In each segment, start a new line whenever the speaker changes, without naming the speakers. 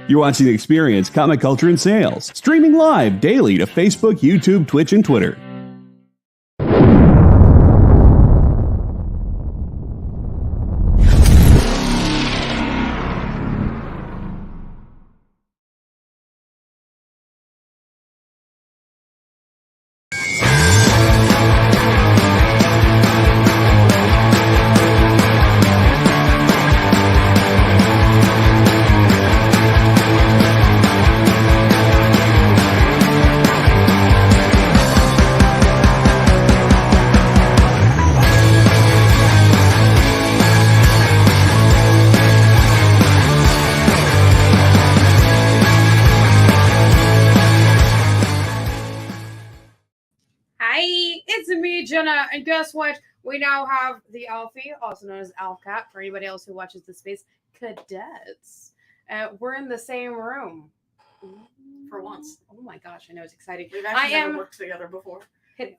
You're watching Experience Comic Culture and Sales, streaming live daily to Facebook, YouTube, Twitch, and Twitter.
Jenna, and guess what? We now have the Alfie, also known as Alcat, for anybody else who watches the Space Cadets. We're in the same room.
For once.
Oh my gosh, I know, it's exciting.
We've actually never worked together before.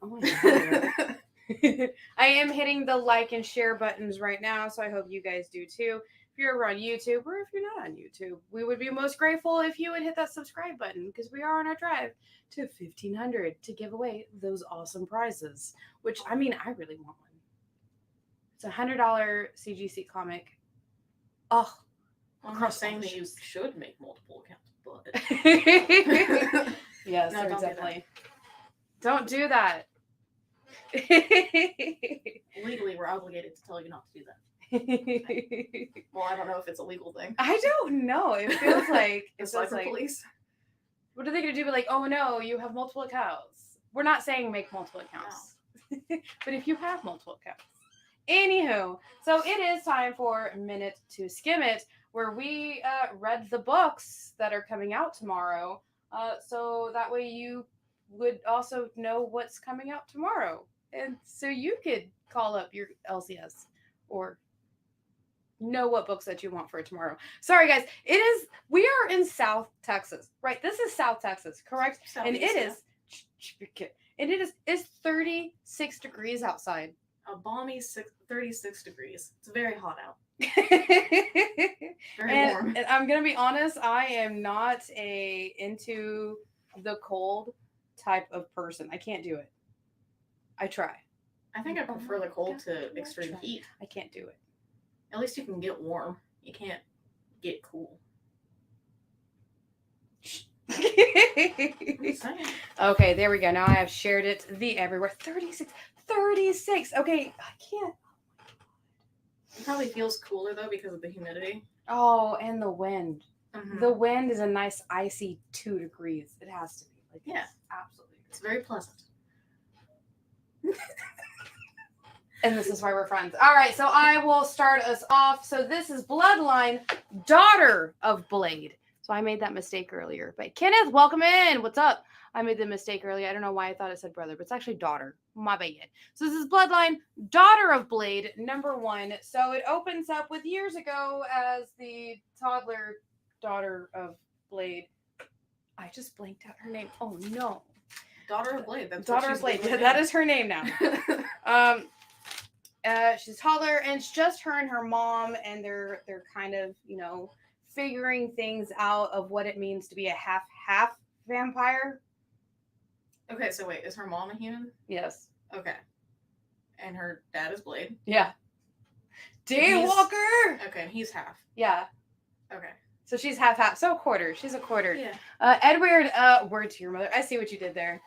Oh my God. I am hitting the like and share buttons right now, so I hope you guys do too. If you're over on YouTube, or if you're not on YouTube, we would be most grateful if you would hit that subscribe button, because we are on our drive to 1,500 to give away those awesome prizes, which, I mean, I really want one. It's a $100 CGC comic. Oh,
I'm not saying that you should make multiple accounts, but...
Yes,
no,
definitely. Don't do that.
Legally, we're obligated to tell you not to do that. Well, I don't know if it's a legal thing.
I don't know. It feels like
it's like police.
What are they going to do? Be like, oh no, you have multiple accounts. We're not saying make multiple accounts, no. But if you have multiple accounts. Anywho, so it is time for Minute to Skim It, where we read the books that are coming out tomorrow, so that way you would also know what's coming out tomorrow, and so you could call up your LCS or know what books that you want for tomorrow. Sorry guys, we are in South Texas, right? This is South Texas, correct? And it's 36 degrees outside.
A balmy 36 degrees. It's very hot out. Very warm.
And I'm gonna be honest, I am not into the cold type of person. I can't do it. I try.
I think I prefer the cold to extreme heat.
I can't do it.
At least you can get warm. You can't get cool.
Okay, there we go. Now I have shared it everywhere. 36. Okay, I can't.
It probably feels cooler though because of the humidity.
Oh, and the wind.
Mm-hmm.
The wind is a nice icy 2 degrees. It has to be. Like,
yeah,
absolutely.
It's very pleasant.
And this is why we're friends. All right, so I will start us off. So this is Bloodline, daughter of Blade. So I made that mistake earlier. But Kenneth, welcome in. What's up? I made the mistake earlier. I don't know why I thought it said brother, but it's actually daughter. My bad. So this is Bloodline, daughter of Blade, #1. So it opens up with years ago as the toddler daughter of Blade. I just blanked out her name. Oh no.
Daughter of Blade. That's
daughter of Blade. That is her name now. She's toddler, and it's just her and her mom, and they're kind of, figuring things out of what it means to be a half vampire.
Okay, so wait, is her mom a human?
Yes.
Okay. And her dad is Blade?
Yeah. Daywalker!
Okay, and he's half.
Yeah.
Okay.
So she's half. So a quarter. She's a quarter.
Yeah.
Edward, word to your mother. I see what you did there.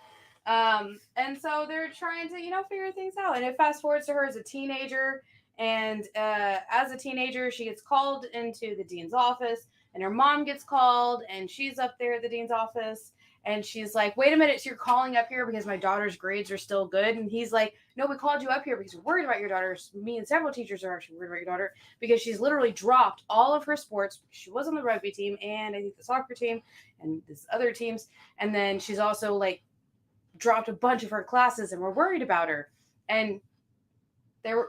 And so they're trying to, figure things out. And it fast forwards to her as a teenager. And as a teenager, she gets called into the dean's office. And her mom gets called. And she's up there at the dean's office. And she's like, wait a minute. So you're calling up here because my daughter's grades are still good? And he's like, no, we called you up here because we're worried about your daughter. Me and several teachers are actually worried about your daughter because she's literally dropped all of her sports. She was on the rugby team and I think the soccer team and this other teams. And then she's also dropped a bunch of her classes and we're worried about her. And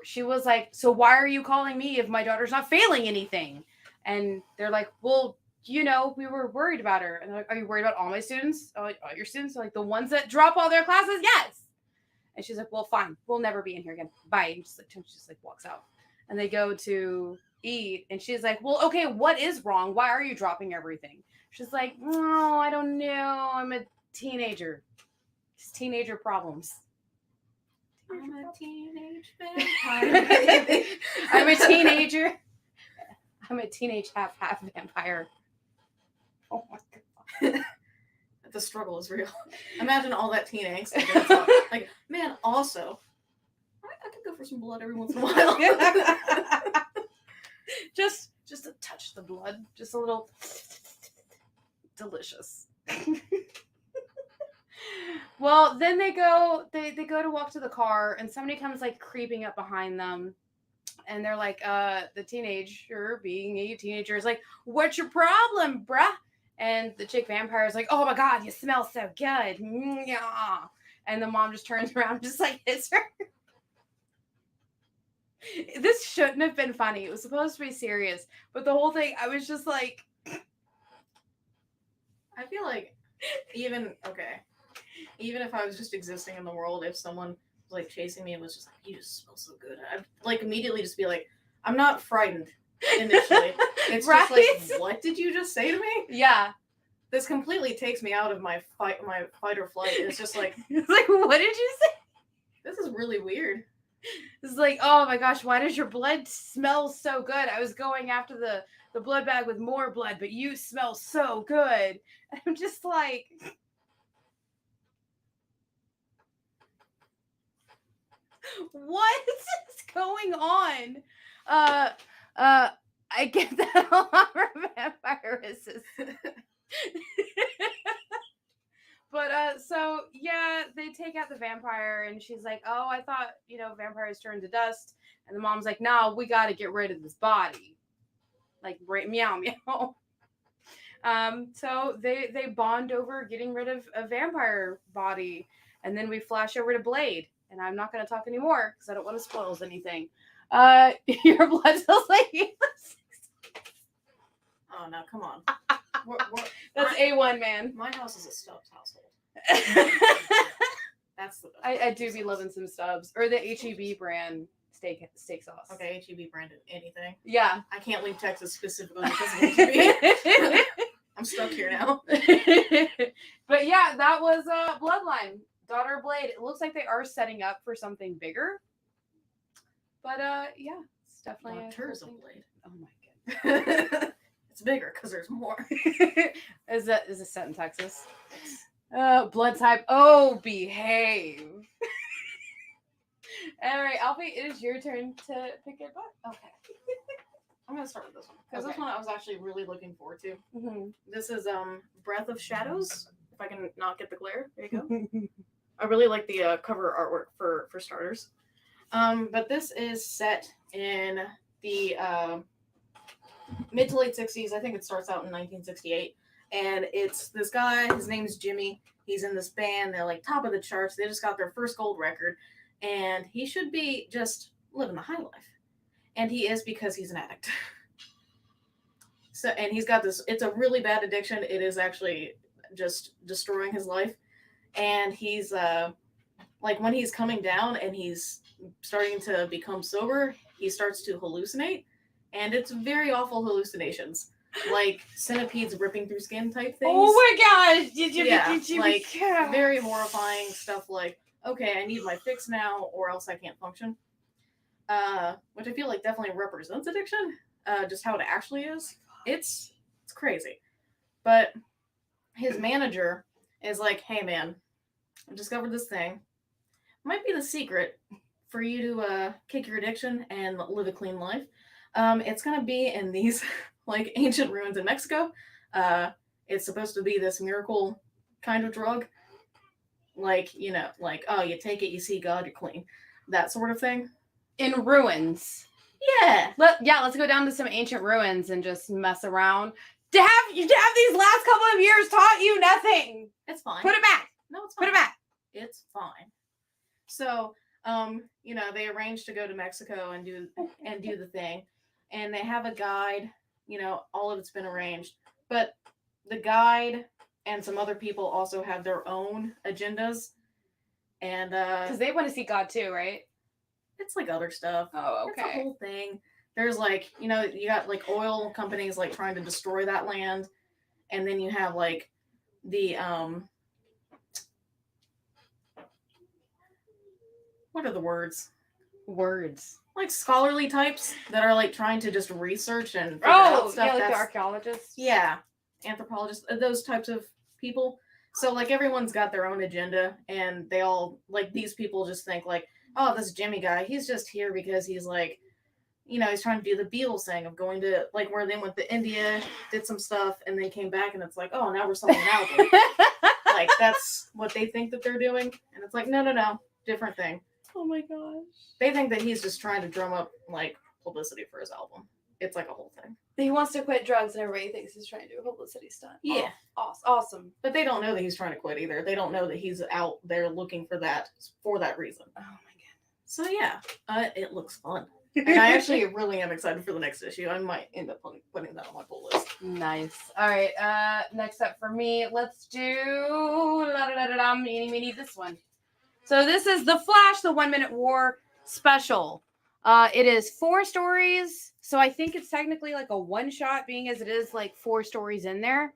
she was like, so why are you calling me if my daughter's not failing anything? And they're like, well, we were worried about her. And they're like, are you worried about all my students? All your students? Like the ones that drop all their classes? Yes. And she's like, well, fine. We'll never be in here again. Bye. And she just walks out. And they go to eat. And she's like, well, okay, what is wrong? Why are you dropping everything? She's like, no, I don't know. I'm a teenager. It's teenager problems.
I'm a teenage vampire.
I'm a teenager. I'm a teenage half vampire. Oh my god.
The struggle is real. Imagine all that teen angst. Like, man, also, I could go for some blood every once in a while.
just to touch the blood. Just a little delicious. Well, then they go to walk to the car, and somebody comes like creeping up behind them, and they're like, the teenager, being a teenager, is like, what's your problem, bruh? And the chick vampire is like, oh my god, you smell so good. Yeah. And the mom just turns around and just like hits her. This shouldn't have been funny. It was supposed to be serious, but the whole thing, I was just like,
I feel like even if I was just existing in the world, if someone was like chasing me and was just like, you just smell so good, I'd like immediately just be like, I'm not frightened initially. It's
right?
just like, what did you just say to me?
Yeah.
This completely takes me out of my fight or flight. It's just like,
it's like, what did you say?
This is really weird.
It's like, oh my gosh, why does your blood smell so good? I was going after the blood bag with more blood, but you smell so good. And I'm just like, what is going on? I get that a lot from vampires. But so yeah, they take out the vampire, and she's like, oh, I thought, vampires turn to dust. And the mom's like, no, we got to get rid of this body. Like, meow meow. So they bond over getting rid of a vampire body, and then we flash over to Blade. And I'm not going to talk anymore because I don't want to spoil anything. Your blood smells like
Oh no, come on.
That's A1, man.
My house is a Stubbs household. That's the best.
I do be loving some Stubbs or the HEB brand steak sauce.
Okay, HEB branded anything.
Yeah.
I can't leave Texas specifically because of HEB. I'm stuck here now.
But yeah, that was Bloodline, Daughter of Blade. It looks like they are setting up for something bigger. But yeah, it's definitely
Daughters of Blade.
Oh my god.
It's bigger because there's more.
Is it set in Texas? Blood type. Oh, behave. All right, Alfie, it is your turn to pick it up. Okay.
I'm gonna start with this one because this one I was actually really looking forward to.
Mm-hmm.
This is Breath of Shadows. If I can not get the glare, there you go. I really like the cover artwork for starters. But this is set in the mid to late 60s. I think it starts out in 1968. And it's this guy, his name's Jimmy. He's in this band. They're like top of the charts. They just got their first gold record. And he should be just living the high life. And he is because he's an addict. And he's got this, it's a really bad addiction. It is actually just destroying his life. And he's like when he's coming down and he's starting to become sober, he starts to hallucinate. And it's very awful hallucinations. Like centipedes ripping through skin type things.
Oh my gosh! Did you
like very horrifying stuff like, okay, I need my fix now or else I can't function. Which I feel like definitely represents addiction. Just how it actually is. It's crazy. But his manager is like, hey man, I discovered this thing. Might be the secret for you to kick your addiction and live a clean life. It's gonna be in these like ancient ruins in Mexico. It's supposed to be this miracle kind of drug. Like, like, oh, you take it, you see God, you're clean. That sort of thing.
In ruins.
Yeah.
Let's go down to some ancient ruins and just mess around. To have these last couple of years taught you nothing.
It's fine.
Put it back.
No, it's fine.
Put it back.
It's fine. So, they arrange to go to Mexico and do the thing. And they have a guide, all of it's been arranged. But the guide and some other people also have their own agendas. And
because they want to see God too, right?
It's like other stuff.
Oh, okay.
It's a whole thing. There's like, you got like oil companies like trying to destroy that land. and then you have like the what are the words?
Words.
Like scholarly types that are like trying to just research and figure out stuff.
Yeah, like the archaeologists.
Yeah, anthropologists, those types of people. So like everyone's got their own agenda, and they all like these people just think like, oh, this Jimmy guy, he's just here because he's like, you know, he's trying to do the Beatles thing of going to like where they went to India, did some stuff, and then came back, and it's like, oh, now we're selling an album. Like that's what they think that they're doing, and it's like, no, different thing.
Oh my gosh.
They think that he's just trying to drum up like publicity for his album. It's like a whole thing.
He wants to quit drugs, and everybody thinks he's trying to do a publicity stunt.
Yeah.
Oh, awesome.
But they don't know that he's trying to quit either. They don't know that he's out there looking for that reason.
Oh my god.
So yeah, it looks fun. And I actually really am excited for the next issue. I might end up putting that on my pull list.
Nice. All right. Next up for me, let's do meeny this one. So this is The Flash, the 1 Minute War special. It is 4 stories. So I think it's technically like a one shot, being as it is like 4 stories in there.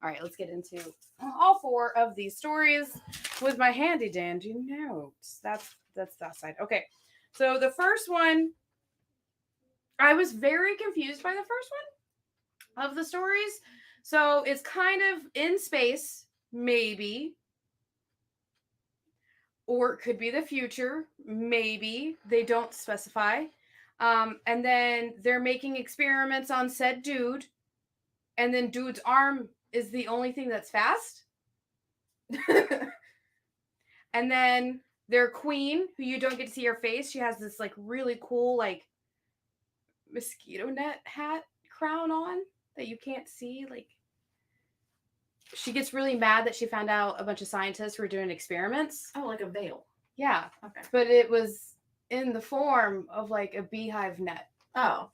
All right, let's get into all 4 of these stories with my handy dandy notes. That's that side. Okay. So the first one, I was very confused by the first one of the stories. So it's kind of in space, maybe. Or it could be the future, maybe. They don't specify. And then they're making experiments on said dude. And then dude's arm is the only thing that's fast. And then their queen, who you don't get to see her face, she has this like really cool like mosquito net hat crown on that you can't see. Like, she gets really mad that she found out a bunch of scientists were doing experiments.
Oh, like a veil.
Yeah.
Okay.
But it was in the form of like a beehive net.
Oh.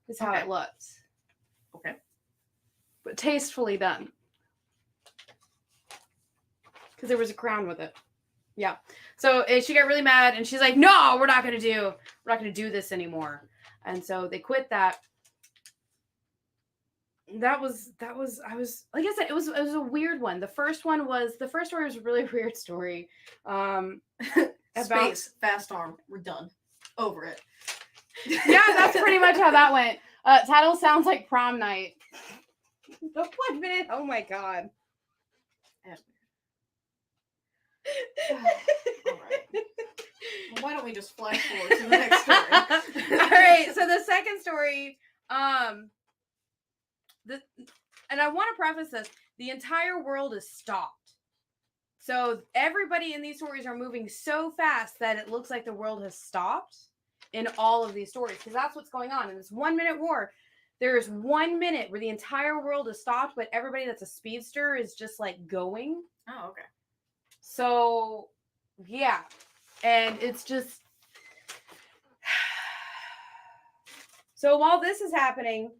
Is how it looked.
Okay.
But tastefully done. Because there was a crown with it. Yeah. So she got really mad and she's like, no, we're not going to do this anymore. And so they quit that. That was like I said, it was a weird one. The first story was a really weird story.
Space, fast arm, we're done. Over it.
Yeah, that's pretty much how that went. Title sounds like prom night. The 1 minute. Oh my god.
All right. Well, why don't we just flash forward to the next story?
All right. So the second story, and I want to preface this: the entire world is stopped. So everybody in these stories are moving so fast that it looks like the world has stopped in all of these stories, because that's what's going on in this 1 minute war. There's 1 minute where the entire world is stopped, but everybody that's a speedster is just like going.
Oh, okay.
So, yeah. And it's just... So while this is happening,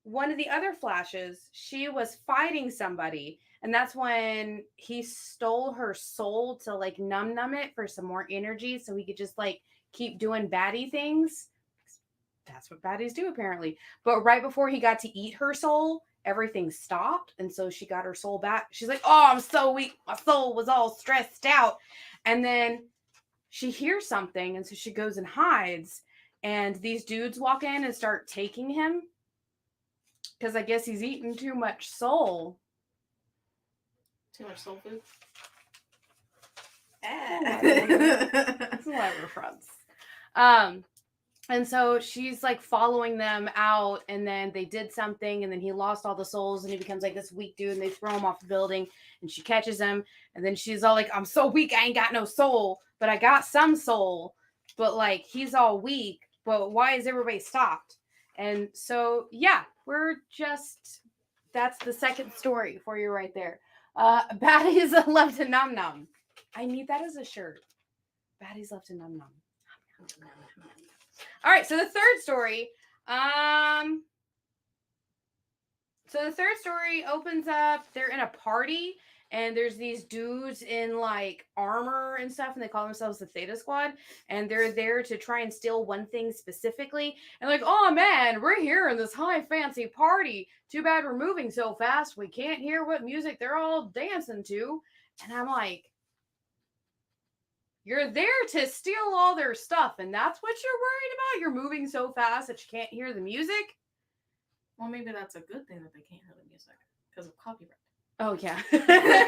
one of the other Flashes, she was fighting somebody. And that's when he stole her soul to like numb it for some more energy so he could just like keep doing baddie things. That's what baddies do, apparently. But right before he got to eat her soul, everything stopped. And so she got her soul back. She's like, oh, I'm so weak. My soul was all stressed out. And then she hears something. And so she goes and hides. And these dudes walk in and start taking him. Because I guess he's eating too much soul.
Too much soul food?
That's whatever fronts. And so she's like following them out, and then they did something, and then he lost all the souls, and he becomes like this weak dude, and they throw him off the building, and she catches him, and then she's all like, I'm so weak, I ain't got no soul, but I got some soul, but like he's all weak, but why is everybody stopped? And so yeah, that's the second story for you right there. Baddies love to num num. I need that as a shirt. Baddies love to num num. All right, so the third story. So the third story opens up. They're in a party, and there's these dudes in like armor and stuff, and they call themselves the Theta Squad, and they're there to try and steal one thing specifically. And like, oh man, we're here in this high fancy party. Too bad we're moving so fast we can't hear what music they're all dancing to. And I'm like, you're there to steal all their stuff, and that's what you're worried about? You're moving so fast that you can't hear the music?
Well, maybe that's a good thing that they can't hear the music because of copyright.
Oh, yeah.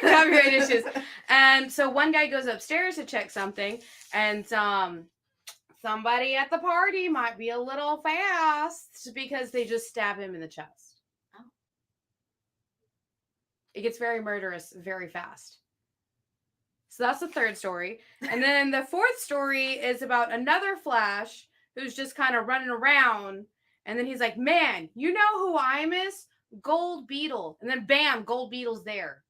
Copyright issues. And so one guy goes upstairs to check something, and somebody at the party might be a little fast because they just stab him in the chest.
Oh.
It gets very murderous very fast. So that's the third story. And then the fourth story is about another Flash who's just kind of running around. And then he's like, man, you know who I miss? Gold Beetle. And then bam, Gold Beetle's there.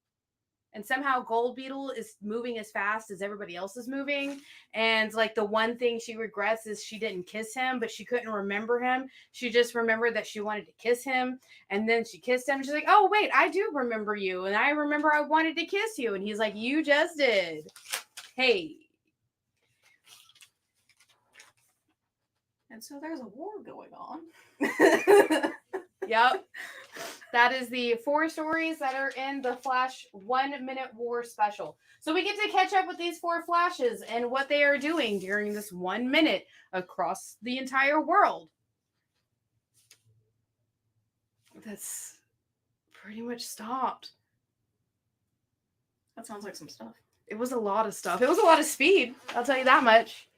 And somehow Gold Beetle is moving as fast as everybody else is moving. And like the one thing she regrets is she didn't kiss him, but she couldn't remember him. She just remembered that she wanted to kiss him. And then she kissed him. She's like, oh, wait, I do remember you. And I remember I wanted to kiss you. And he's like, you just did. Hey.
And so there's a war going on.
Yep. That is the 4 stories that are in the Flash 1 Minute War special. So we get to catch up with these 4 Flashes and what they are doing during this 1 minute across the entire world. That's pretty much stopped.
That sounds like some stuff.
It was a lot of stuff. It was a lot of speed. I'll tell you that much.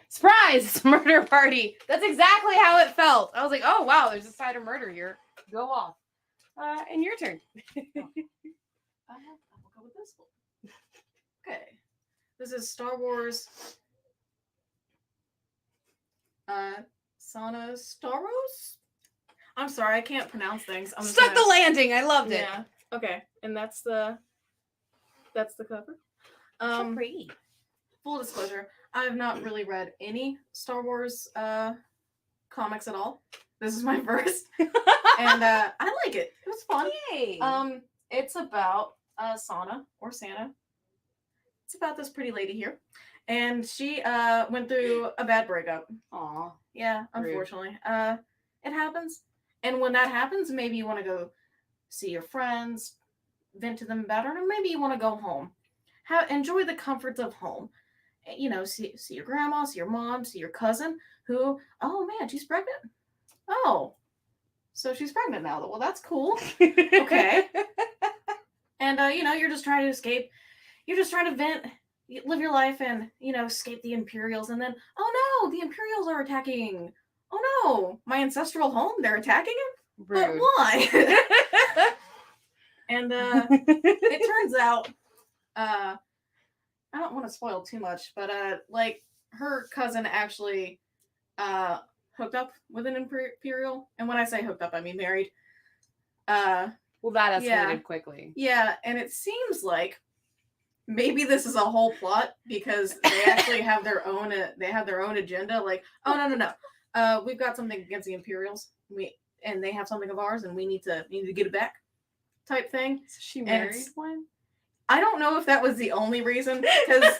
Surprise! It's a murder party. That's exactly how it felt. I was like, oh, wow, there's a side of murder here. Go off. And your turn.
I'll go with this one. Okay. This is Star Wars Starros? I'm sorry, I can't pronounce things. I'm
Stuck the landing. I loved it.
Yeah. Okay. And that's the cover.
So pretty.
Full disclosure, I have not really read any Star Wars comics at all. This is my first. And I like it. It was fun.
Yay.
It's about Santa. It's about this pretty lady here. And she went through a bad breakup.
Aw.
Yeah, unfortunately. It happens. And when that happens, maybe you want to go see your friends, vent to them about it, or maybe you want to go home. Enjoy the comforts of home. You know, see your grandma, see your mom, see your cousin who, oh man, she's pregnant. Oh, so she's pregnant now. Well, that's cool. Okay. And, you're just trying to escape. You're just trying to vent, live your life and, escape the Imperials. And then, oh no, the Imperials are attacking. Oh no, my ancestral home, they're attacking him?
Rude.
But why? And it turns out, I don't want to spoil too much, but her cousin actually hooked up with an Imperial. And when I say hooked up, I mean married.
Well, that escalated quickly.
Yeah, and it seems like maybe this is a whole plot because they actually have their own agenda. Like, oh no, we've got something against the Imperials. And they have something of ours, and we need to get it back, type thing.
So she married one.
I don't know if that was the only reason because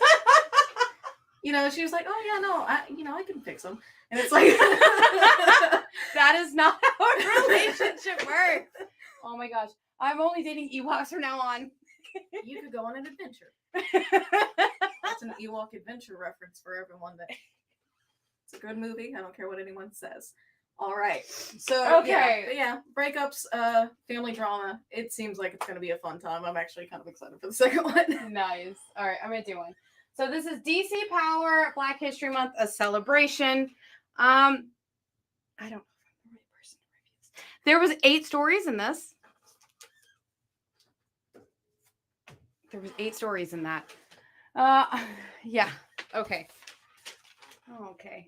she was like, oh yeah, no, I can fix them, and it's like
that is not how a relationship works. Oh my gosh. I'm only dating Ewoks from now on.
You could go on an adventure. That's an Ewok adventure reference for everyone. It's a good movie. I don't care what anyone says. All right. So,
okay.
Yeah, breakups, family drama. It seems like it's going to be a fun time. I'm actually kind of excited for the second one.
Nice. All right, I'm going to do one. So this is DC Power Black History Month, a celebration. I don't know if I'm the right person to review this. There was 8 stories in this. There was 8 stories in that. Yeah. Okay. Okay.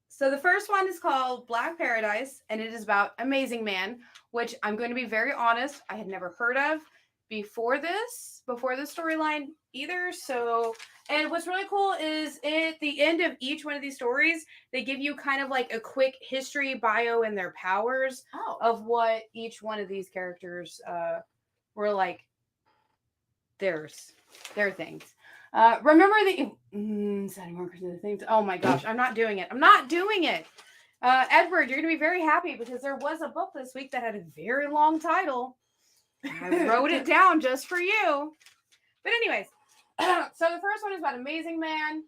So the first one is called Black Paradise, and it is about Amazing Man, which I'm going to be very honest, I had never heard of before this storyline either. So, and what's really cool is at the end of each one of these stories, they give you kind of like a quick history bio and their powers of what each one of these characters were like Their things. Remember the more things. Oh my gosh, I'm not doing it. Edward, you're gonna be very happy because there was a book this week that had a very long title. I wrote it down just for you. But anyways, so the first one is about Amazing Man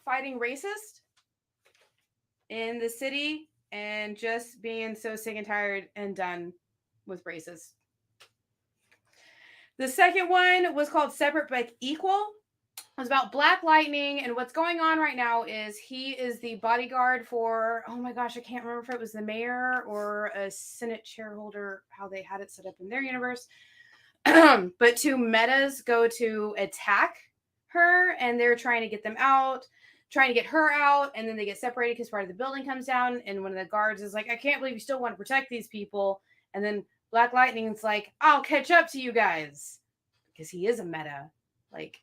fighting racist in the city and just being so sick and tired and done with racist. The second one was called Separate but Equal. It was about Black Lightning, and what's going on right now is he is the bodyguard for, oh my gosh, I can't remember if it was the mayor or a Senate shareholder, how they had it set up in their universe. But two metas go to attack her, and they're trying to get them out, trying to get her out, and then they get separated because part of the building comes down, and one of the guards is like, I can't believe you still want to protect these people. And then Black Lightning's like, I'll catch up to you guys, because he is a meta.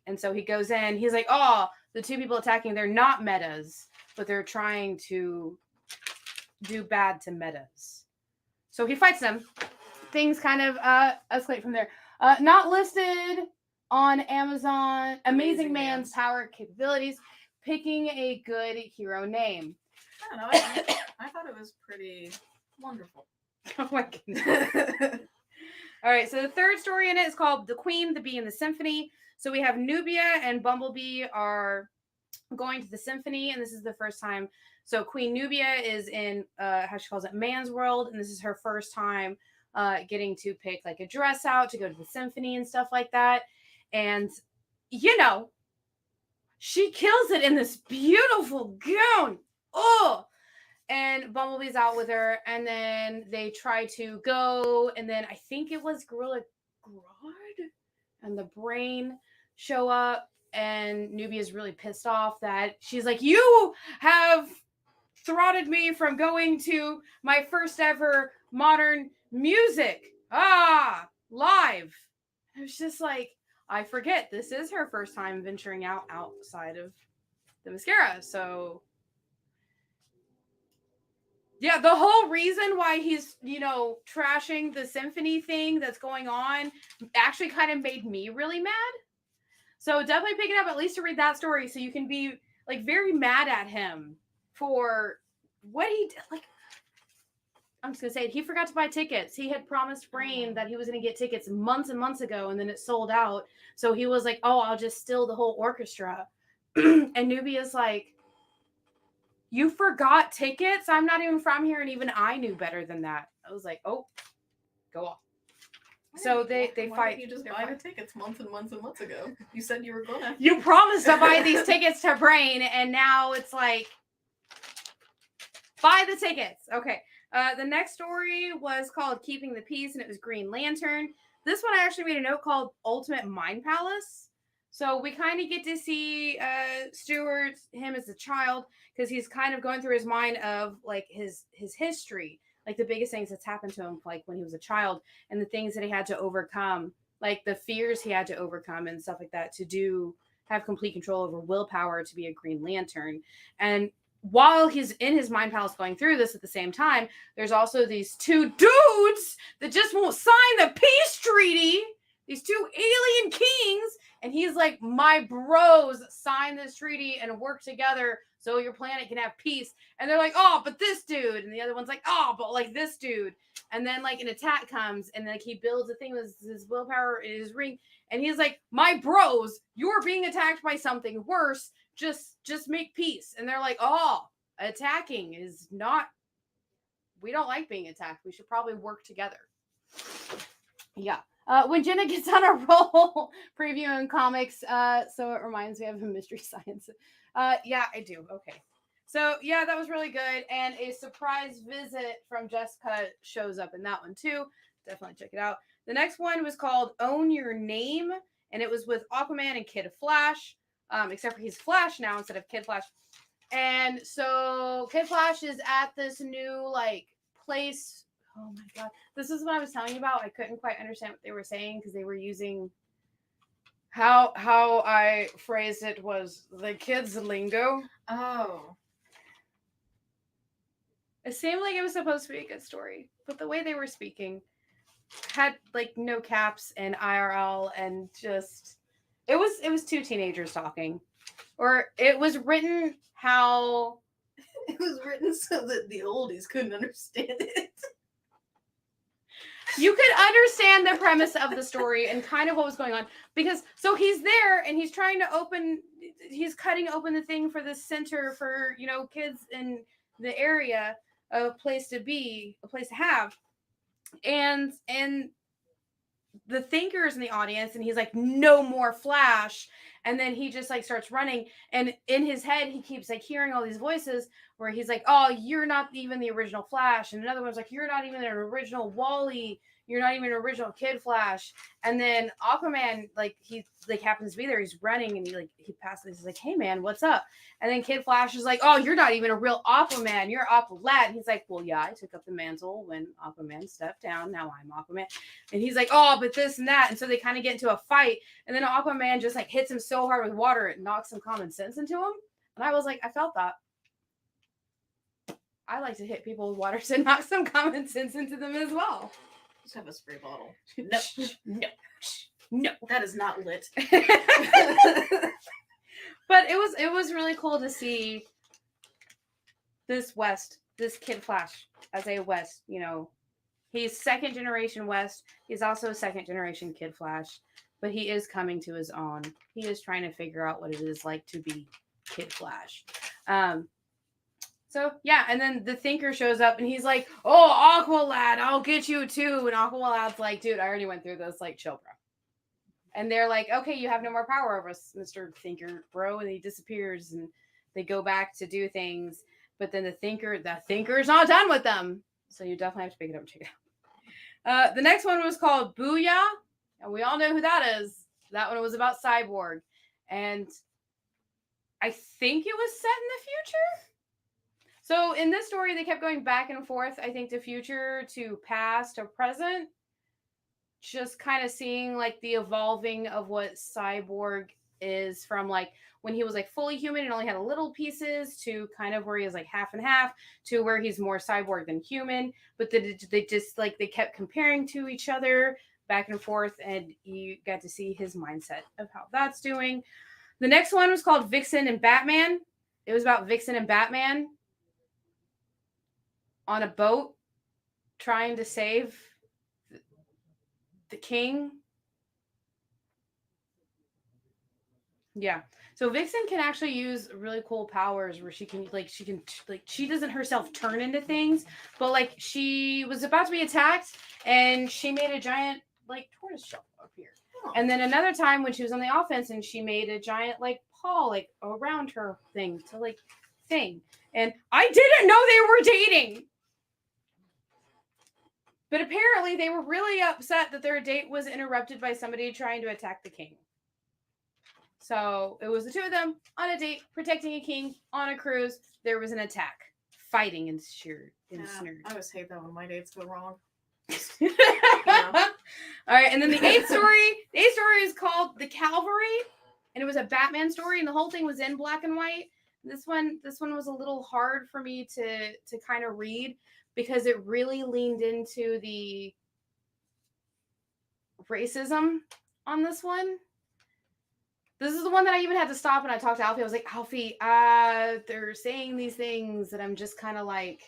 And so he goes in, he's like, oh, the two people attacking, they're not metas, but they're trying to do bad to metas. So he fights them. Things kind of escalate from there. Not listed on Amazon, Amazing Man's power capabilities, picking a good hero name.
I don't know. I thought it was pretty wonderful.
Oh my goodness. All right, so the third story in it is called The Queen, the Bee, and the Symphony. So we have Nubia and Bumblebee are going to the symphony, and this is the first time. So Queen Nubia is in, how she calls it, Man's World, and this is her first time getting to pick like a dress out to go to the symphony and stuff like that. And, you know, she kills it in this beautiful gown. Oh! And Bumblebee's out with her, and then they try to go, and then I think it was Gorilla Grodd and the Brain show up, and Nubia's really pissed off that she's like, you have throttled me from going to my first ever modern music live. And it was just like, I forget this is her first time venturing outside of the mascara. So yeah, the whole reason why he's, trashing the symphony thing that's going on actually kind of made me really mad. So definitely pick it up at least to read that story so you can be like very mad at him for what he did. Like, I'm just going to say it. He forgot to buy tickets. He had promised Brain that he was going to get tickets months and months ago, and then it sold out. So he was like, oh, I'll just steal the whole orchestra. And Nubia's like, you forgot tickets? I'm not even from here, and even I knew better than that. I was like, oh, go off. So they fight.
You just buy the tickets months and months and months ago. You said you were gonna.
You promised to buy these tickets to Brain, and now it's like, buy the tickets. Okay. The next story was called Keeping the Peace, and it was Green Lantern. This one I actually made a note called Ultimate Mind Palace. So we kind of get to see Stuart, him as a child, because he's kind of going through his mind of like his history, like the biggest things that's happened to him, like when he was a child, and the things that he had to overcome, like the fears he had to overcome and stuff like that to have complete control over willpower to be a Green Lantern. And while he's in his mind palace going through this at the same time, there's also these two dudes that just won't sign the peace treaty. These two alien kings. And he's like, my bros sign this treaty and work together so your planet can have peace. And they're like, oh, but this dude. And the other one's like, oh, but like this dude. And then like an attack comes, and like he builds a thing with his willpower in his ring. And he's like, my bros, you're being attacked by something worse. Just make peace. And they're like, oh, attacking is not, we don't like being attacked. We should probably work together. Yeah. When Jenna gets on a roll previewing comics, so it reminds me of Mystery Science. Yeah, I do. Okay. So yeah, that was really good. And a surprise visit from Jessica shows up in that one too. Definitely check it out. The next one was called Own Your Name, and it was with Aquaman and Kid Flash. Except for he's Flash now instead of Kid Flash. And so Kid Flash is at this new like place. Oh my god. This is what I was telling you about. I couldn't quite understand what they were saying because they were using how I phrased it was the kids' lingo.
Oh.
It seemed like it was supposed to be a good story, but the way they were speaking, had like no caps and IRL, and just it was two teenagers talking, or it was written how
It was written so that the oldies couldn't understand it.
you could understand the premise of the story and kind of what was going on, because so he's there and he's trying to he's cutting open the thing for this center for, you know, kids in the area, a place to be, a place to have, and the thinker's in the audience, and he's like, no more Flash, and then he just like starts running, and in his head he keeps like hearing all these voices where he's like, oh, you're not even the original Flash, and another one's like, you're not even an original Wally, you're not even an original Kid Flash. And then Aquaman, like, he like happens to be there, he's running, and he passes, he's like, hey man, what's up? And then Kid Flash is like, oh, you're not even a real Aquaman, you're Aqualad. And he's like, well, yeah, I took up the mantle when Aquaman stepped down, now I'm Aquaman. And he's like, oh, but this and that. And so they kind of get into a fight, and then Aquaman just like hits him so hard with water it knocks some common sense into him. And I was like, I felt that. I like to hit people with water to knock some common sense into them as well.
Just have a spray bottle.
No,
that is not lit.
But it was really cool to see this Kid Flash as a West, you know. He's second generation West. He's also second generation Kid Flash, but he is coming to his own. He is trying to figure out what it is like to be Kid Flash. So yeah, and then the Thinker shows up and he's like, oh, Aqualad, I'll get you too. And Aqualad's like, dude, I already went through this, like, chill, bro. And they're like, okay, you have no more power over us, Mr. Thinker, bro. And he disappears and they go back to do things. But then the Thinker's not done with them. So you definitely have to pick it up and check it out. The next one was called Booyah. And we all know who that is. That one was about Cyborg. And I think it was set in the future. So in this story, they kept going back and forth, I think, to future, to past, to present. Just kind of seeing like the evolving of what Cyborg is, from like when he was like fully human and only had little pieces, to kind of where he was like half and half, to where he's more cyborg than human. But they just like, they kept comparing to each other back and forth, and you got to see his mindset of how that's doing. The next one was called Vixen and Batman. It was about Vixen and Batman on a boat trying to save the king. Yeah. So Vixen can actually use really cool powers where she doesn't herself turn into things, but like she was about to be attacked and she made a giant like tortoise shell appear. Oh. And then another time when she was on the offense and she made a giant like paw like around her thing to like thing. And I didn't know they were dating. But apparently they were really upset that their date was interrupted by somebody trying to attack the king. So it was the two of them on a date, protecting a king on a cruise. There was an attack, fighting ensued.
I always hate that when my dates go wrong.
All right, and then the eighth story is called The Cavalry, and it was a Batman story, and the whole thing was in black and white. This one was a little hard for me to kind of read, because it really leaned into the racism on this one. This is the one that I even had to stop and I talked to Alfie. I was like, Alfie, they're saying these things that I'm just kind of like...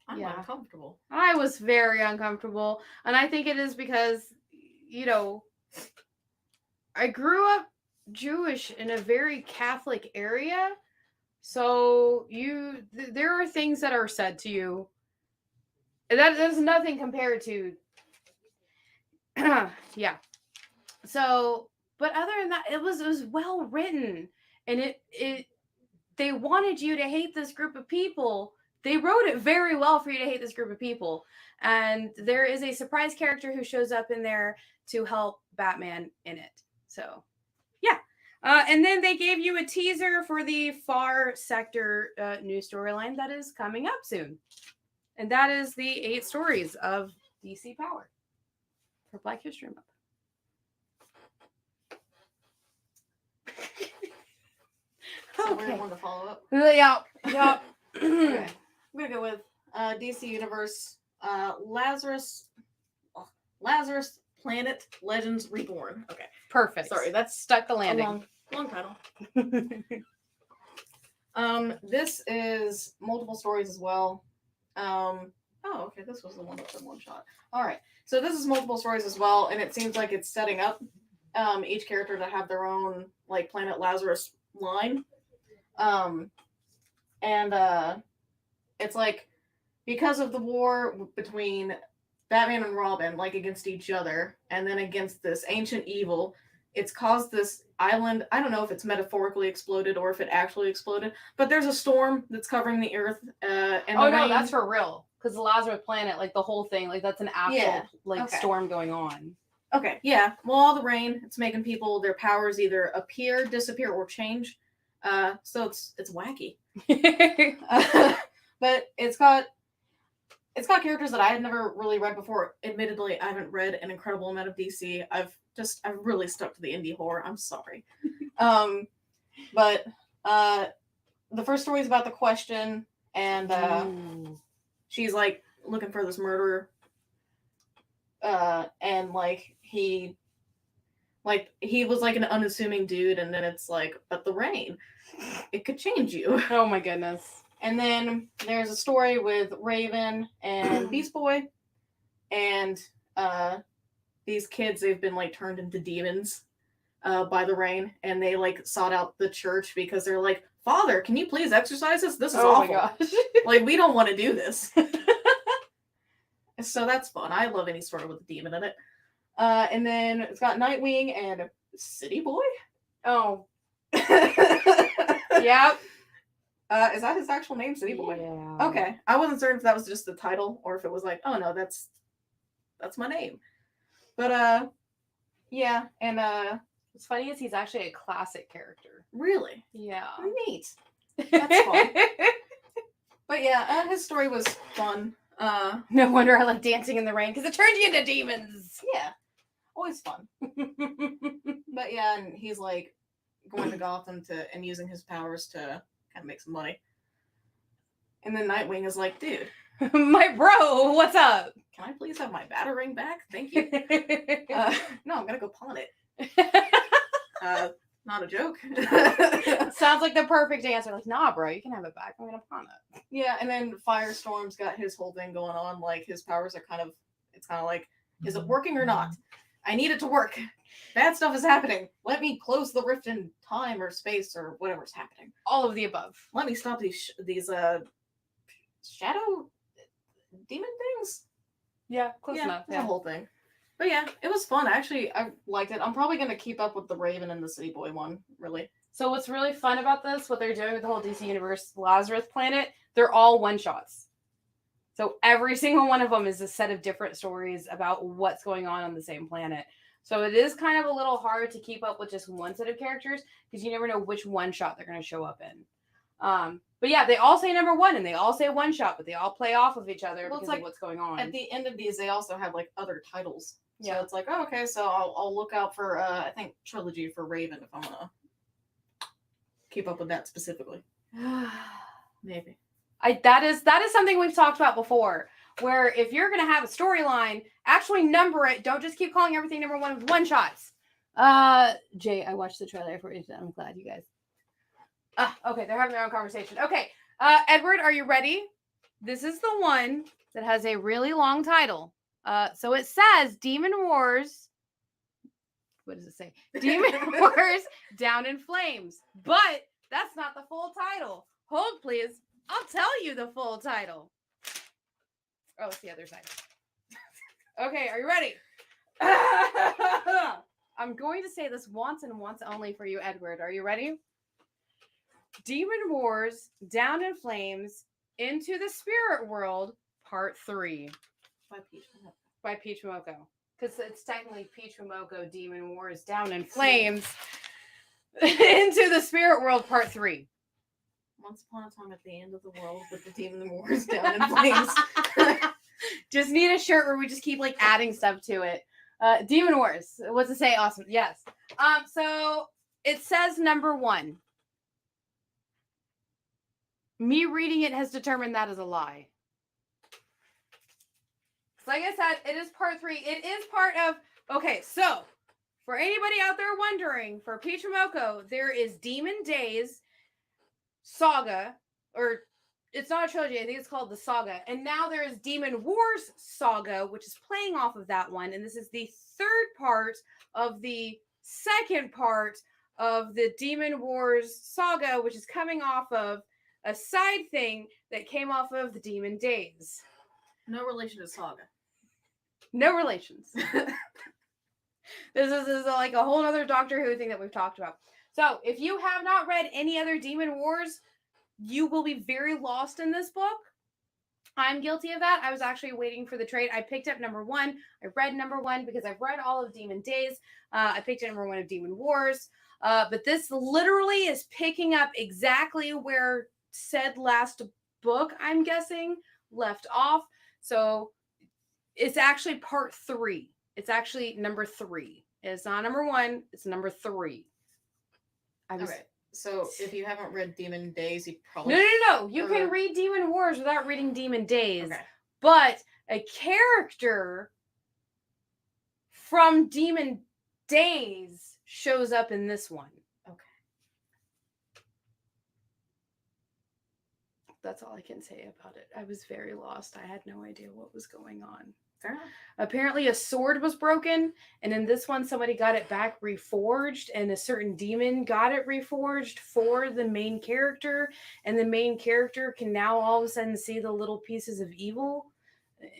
I'm uncomfortable.
I was very uncomfortable. And I think it is because, you know, I grew up Jewish in a very Catholic area. So there are things that are said to you. There's nothing compared to, yeah. So, but other than that, it was well written, and they wanted you to hate this group of people. They wrote it very well for you to hate this group of people. And there is a surprise character who shows up in there to help Batman in it. So, yeah. And then they gave you a teaser for the Far Sector new storyline that is coming up soon. And that is the 8 stories of DC Power for Black History Month.
So we're going to follow up?
Yeah.
Okay. I'm going to go with DC Universe, Lazarus Planet Legends Reborn. Okay.
Perfect.
Sorry, that's
stuck the
a
landing.
long title. This is multiple stories as well. Okay, this was the one that said one shot. All right, so this is multiple stories as well, and it seems like it's setting up each character to have their own like Planet Lazarus line. It's like because of the war between Batman and Robin, like against each other, and then against this ancient evil, it's caused this island. I don't know if it's metaphorically exploded or if it actually exploded, but there's a storm that's covering the earth. And
oh no, that's for real. Because the Lazarus planet, like the whole thing, like that's an actual storm going on.
Okay, yeah. Well, all the rain, it's making people their powers either appear, disappear, or change. So it's wacky. But it's got characters that I had never really read before. Admittedly, I haven't read an incredible amount of DC. I've really stuck to the indie horror. I'm sorry. But the first story is about the Question, and she's like looking for this murderer. And he was like an unassuming dude, and then it's like, but the rain, it could change you.
Oh my goodness.
And then there's a story with Raven and Beast Boy, and these kids, they've been like turned into demons by the rain, and they like sought out the church because they're like, Father, can you please exorcise us? This is awful.
My gosh.
Like, we don't want to do this. So that's fun. I love any story with a demon in it. And then it's got Nightwing and City Boy.
Oh. Yep.
Is that his actual name, City Boy?
Yeah.
Okay. I wasn't certain if that was just the title or if it was like, oh no, that's my name. But yeah, and
what's funny is he's actually a classic character.
Really?
Yeah.
Neat. That's fun. But yeah, his story was fun.
No wonder I like dancing in the rain because it turns you into demons.
Yeah. Always fun. But yeah, and he's like going to Gotham and using his powers to kind of make some money. And then Nightwing is like, dude.
My bro, what's up?
Can I please have my Batarang back? Thank you. No, I'm gonna go pawn it. Not a joke.
Sounds like the perfect answer. Like, nah, bro, you can have it back. I'm gonna pawn it.
Yeah, and then Firestorm's got his whole thing going on. Like, his powers are it's kind of like, is it working or not? I need it to work. Bad stuff is happening. Let me close the rift in time or space or whatever's happening.
All of the above.
Let me stop these shadow demon things.
Yeah, close enough.
Yeah, the whole thing. But yeah, it was fun. Actually, I liked it. I'm probably going to keep up with the Raven and the City Boy one, really.
So what's really fun about this, what they're doing with the whole DC Universe Lazarus planet, they're all one-shots. So every single one of them is a set of different stories about what's going on the same planet. So it is kind of a little hard to keep up with just one set of characters because you never know which one-shot they're going to show up in. But yeah, they all say number one and they all say one shot, but they all play off of each other because of what's going on.
At the end of these, they also have like other titles. So it's like, oh, okay, so I'll look out for I think trilogy for Raven if I'm gonna keep up with that specifically. Maybe.
That is something we've talked about before. Where if you're gonna have a storyline, actually number it. Don't just keep calling everything number one with one shots. Jay, I watched the trailer for it. I'm glad you guys. Okay, they're having their own conversation. Okay, Edward, are you ready? This is the one that has a really long title. So it says Demon Wars. What does it say? Demon Wars Down in Flames. But that's not the full title. Hold, please. I'll tell you the full title. Oh, it's the other side. Okay, are you ready? I'm going to say this once and once only for you, Edward. Are you ready? Demon Wars Down in Flames Into the Spirit World Part 3 by Peach Momoko. Because it's technically Peach Momoko Demon Wars Down in Flames Into the Spirit World Part 3.
Once upon a time at the end of the world with the Demon Wars Down in Flames.
Just need a shirt where we just keep like adding stuff to it. Demon Wars. What's it say? Awesome. Yes. So it says number 1. Me reading it has determined that is a lie. like I said, it is part 3. It is part of... Okay, so, for anybody out there wondering, for Peach and Moko, there is Demon Days Saga, or it's not a trilogy, I think it's called the Saga. And now there is Demon Wars Saga, which is playing off of that one. And this is the 3rd part of the 2nd part of the Demon Wars Saga, which is coming off of a side thing that came off of the Demon Days.
No relation to Saga.
No relations. This is like a whole other Doctor Who thing that we've talked about. So if you have not read any other Demon Wars, you will be very lost in this book. I'm guilty of that. I was actually waiting for the trade. I picked up number 1. I read number 1 because I've read all of Demon Days. I picked up number 1 of Demon Wars. But this literally is picking up exactly where said last book, I'm guessing, left off. So it's actually part 3. It's actually number 3. It's not number 1. It's number 3.
Okay. So if you haven't read Demon Days, you probably...
No. You can read Demon Wars without reading Demon Days.
Okay.
But a character from Demon Days shows up in this one.
Okay.
That's all I can say about it. I was very lost. I had no idea what was going on.
Fair enough.
Apparently a sword was broken, and in this one somebody got it back reforged, and a certain demon got it reforged for the main character, and the main character can now all of a sudden see the little pieces of evil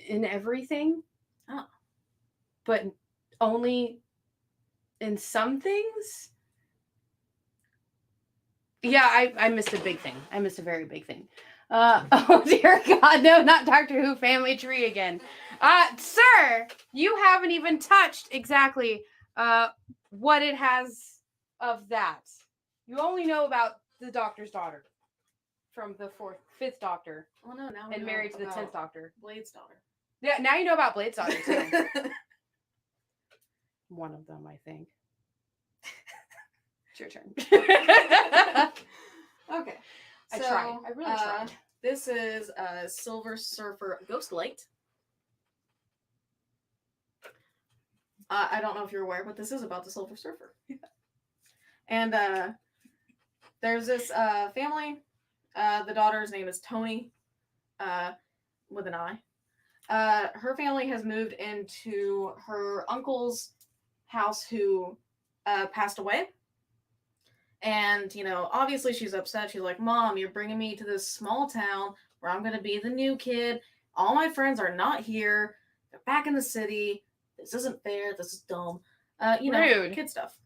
in everything.
Oh.
But only in some things? Yeah, I missed a big thing. I missed a very big thing. Oh dear God, no, not Doctor Who family tree again. Sir, you haven't even touched exactly what it has of that. You only know about the Doctor's daughter from the 5th Doctor.
Well, no, now
and married to the 10th Doctor.
Blade's daughter.
Yeah, now you know about Blade's daughter too. One of them, I think. It's your turn.
Okay.
I tried. I really tried.
This is Silver Surfer Ghostlight. I don't know if you're aware, but this is about the Silver Surfer. And there's this family. The daughter's name is Tony, with an I. Her family has moved into her uncle's house who passed away. And, you know, obviously she's upset. She's like, Mom, you're bringing me to this small town where I'm going to be the new kid. All my friends are not here. They're back in the city. This isn't fair. This is dumb. You know,
Rude.
Kid stuff.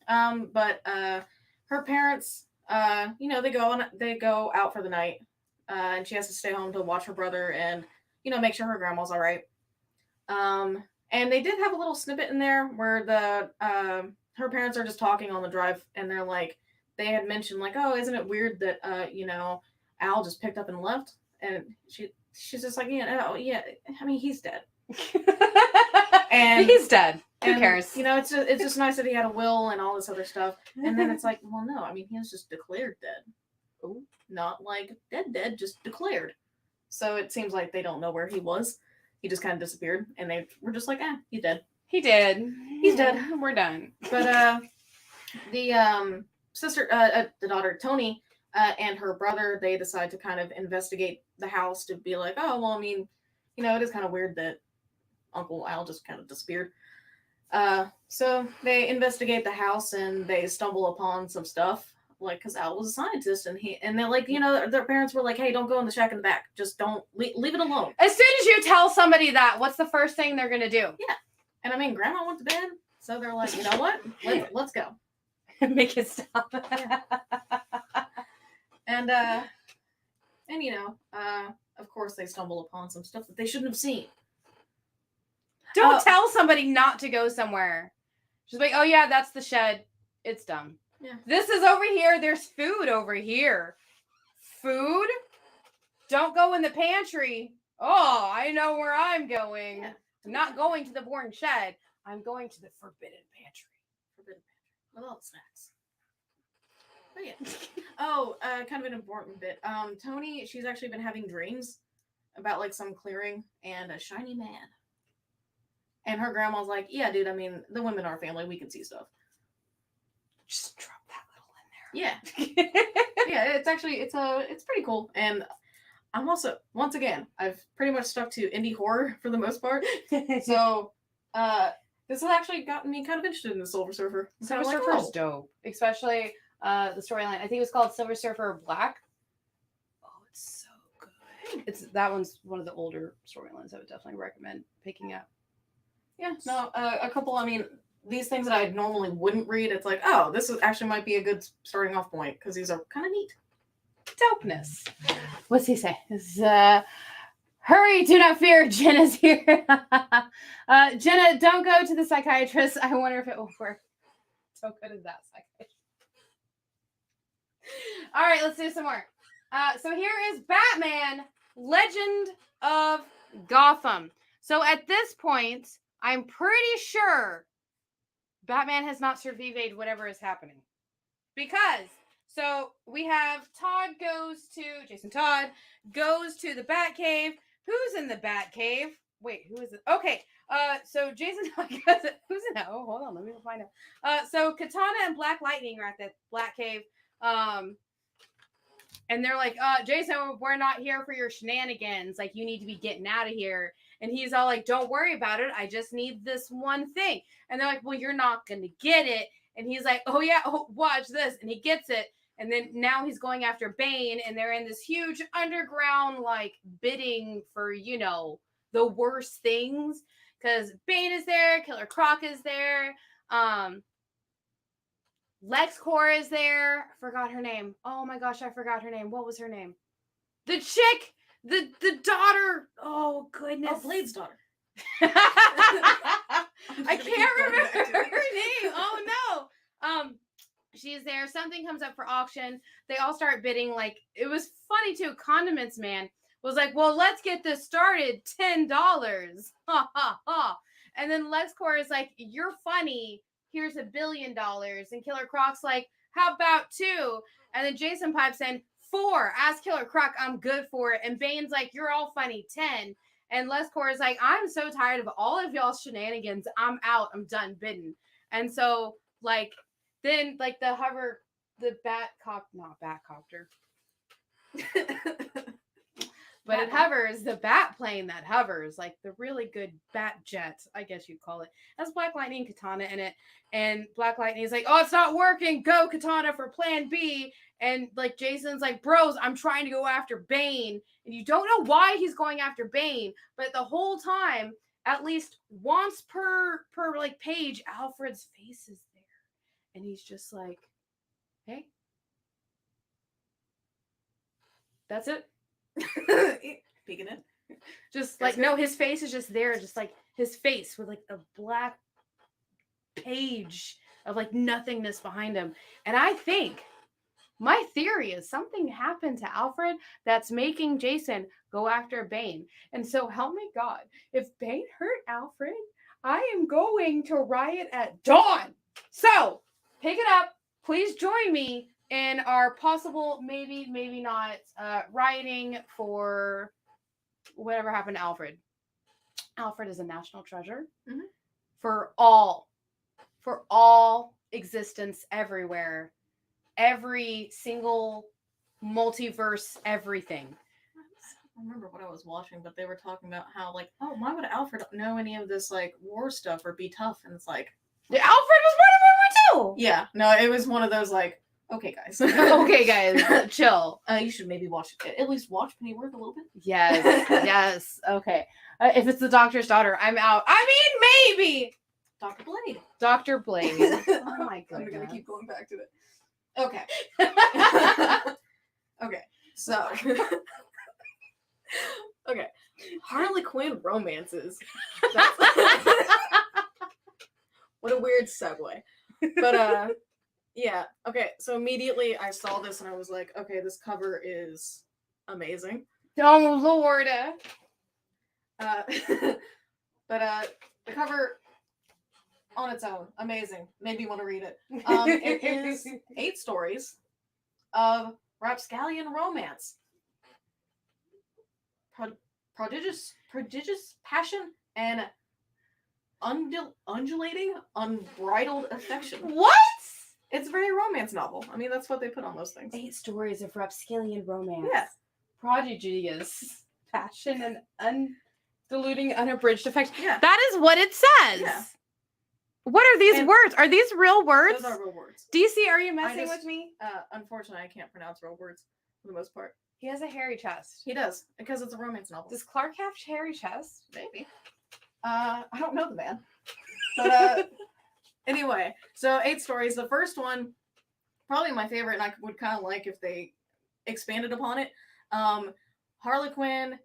But her parents, you know, they go out for the night. And she has to stay home to watch her brother and, you know, make sure her grandma's all right. And they did have a little snippet in there where her parents are just talking on the drive, and they're like, they had mentioned like, oh, isn't it weird that you know, Al just picked up and left? And she's just like, yeah, oh yeah, I mean, he's dead. And
he's dead. Who cares?
You know, it's just nice that he had a will and all this other stuff. And then it's like, well, no, I mean, he was just declared dead. Oh, not like dead, just declared. So it seems like they don't know where he was. He just kind of disappeared, and they were just like, he's dead.
He did.
He's dead.
We're done.
But the sister, the daughter Tony, and her brother, they decide to kind of investigate the house to be like, oh, well, I mean, you know, it is kind of weird that Uncle Al just kind of disappeared. So they investigate the house and they stumble upon some stuff, like, because Al was a scientist, and they're like, you know, their parents were like, hey, don't go in the shack in the back. Just don't leave it alone.
As soon as you tell somebody that, what's the first thing they're gonna do?
Yeah. And I mean, Grandma went to bed, so they're like, you know what? Let's go.
Make it stop.
Yeah. And you know, of course they stumble upon some stuff that they shouldn't have seen.
Don't tell somebody not to go somewhere. She's like, oh yeah, that's the shed. It's dumb.
Yeah.
This is over here. There's food over here. Food? Don't go in the pantry. Oh, I know where I'm going.
Yeah.
I'm not going to the boring shed. I'm going to the forbidden pantry.
Forbidden pantry. With all the snacks. Oh yeah. Kind of an important bit. Tony, she's actually been having dreams about like some clearing and a shiny man. And her grandma's like, yeah, dude, I mean, the women in our family, we can see stuff.
Just drop that little in
there. Yeah. Yeah, it's pretty cool. And I'm also, once again, I've pretty much stuck to indie horror for the most part. So, this has actually gotten me kind of interested in the Silver Surfer.
Silver Surfer's dope. Especially the storyline. I think it was called Silver Surfer Black. Oh, it's so good. That one's one of the older storylines I would definitely recommend picking up.
Yeah, no, a couple, I mean, these things that I normally wouldn't read, it's like, oh, this actually might be a good starting off point, because these are kind of neat.
Dopeness. What's he say? Hurry, do not fear, Jenna's here. Jenna, don't go to the psychiatrist. I wonder if it will work. So good as that psychiatrist. All right, let's do some more. So here is Batman, Legend of Gotham. So at this point, I'm pretty sure Batman has not survived whatever is happening. Because, so we have Jason Todd goes to the Batcave. Who's in the Batcave? Wait, who is it? Okay, so Jason Todd goes, who's in that? Oh, hold on, let me find out. So Katana and Black Lightning are at the Batcave. And they're like, Jason, we're not here for your shenanigans. Like, you need to be getting out of here. And he's all like, don't worry about it. I just need this one thing. And they're like, well, you're not going to get it. And he's like, oh, yeah, watch this. And he gets it. And then now he's going after Bane. And they're in this huge underground, like, bidding for, the worst things. Because Bane is there. Killer Croc is there. LexCorp is there. I forgot her name. Oh my gosh, I forgot her name. What was her name? The chick, the daughter. Oh goodness.
Oh, Blade's daughter.
I can't remember her name. Oh no. She's there. Something comes up for auction. They all start bidding. Like, it was funny too. Condiments Man was like, well, let's get this started. $10. Ha ha ha. And then LexCorp is like, you're funny. Here's $1 billion. And Killer Croc's like, how about 2? And then Jason pipes in, 4. Ask Killer Croc, I'm good for it. And Bane's like, you're all funny, 10. And LexCorp is like, I'm so tired of all of y'all's shenanigans. I'm out. I'm done bidding. And so, like, then, like, the Batcopter. But it hovers, the bat plane that hovers, like the really good bat jet, I guess you'd call it, has Black Lightning and Katana in it. And Black Lightning is like, oh, it's not working. Go, Katana, for plan B. And like Jason's like, bros, I'm trying to go after Bane. And you don't know why he's going after Bane. But the whole time, at least once per like page, Alfred's face is there. And he's just like, hey. That's it.
Peeking it.
Just like, no, his face is just there, just like his face with like a black page of like nothingness behind him. And I think my theory is something happened to Alfred that's making Jason go after Bane. And so help me God, if Bane hurt Alfred, I am going to riot at dawn. So pick it up. Please join me in our possible, maybe not, rioting for whatever happened to Alfred. Alfred is a national treasure for all existence everywhere. Every single multiverse, everything.
I remember what I was watching, but they were talking about how, like, oh, why would Alfred know any of this, like, war stuff or be tough? And it's like,
Alfred was part of World War II!
Yeah, no, it was one of those, like, okay, guys.
Okay, guys, chill.
You should maybe at least watch Pennyworth a little bit.
Yes, okay. If it's the Doctor's Daughter, I'm out. I mean, maybe!
Dr. Blade.
Dr. Blade. Oh my goodness.
I'm going to keep going back to it. Okay. Okay, so. Okay. Harley Quinn romances. What a weird segue. But, yeah. Okay. So immediately I saw this and I was like, okay, this cover is amazing.
Oh, Lord.
But the cover on its own, amazing. Made me want to read it. It is 8 stories of rapscallion romance. Prodigious passion and undulating, unbridled affection.
What?
It's a very romance novel. I mean, that's what they put on those things.
8 stories of rapscallion romance.
Yeah.
Prodigious passion and undiluting, unabridged affection.
Yeah.
That is what it says.
Yeah.
What are these words? Are these real words?
Those are real words.
DC, are you messing with me?
Unfortunately, I can't pronounce real words for the most part.
He has a hairy chest.
He does, because it's a romance novel.
Does Clark have hairy chest?
Maybe. I don't know the man. But anyway, so 8 stories. The first one, probably my favorite, and I would kind of like if they expanded upon it. Harley Quinn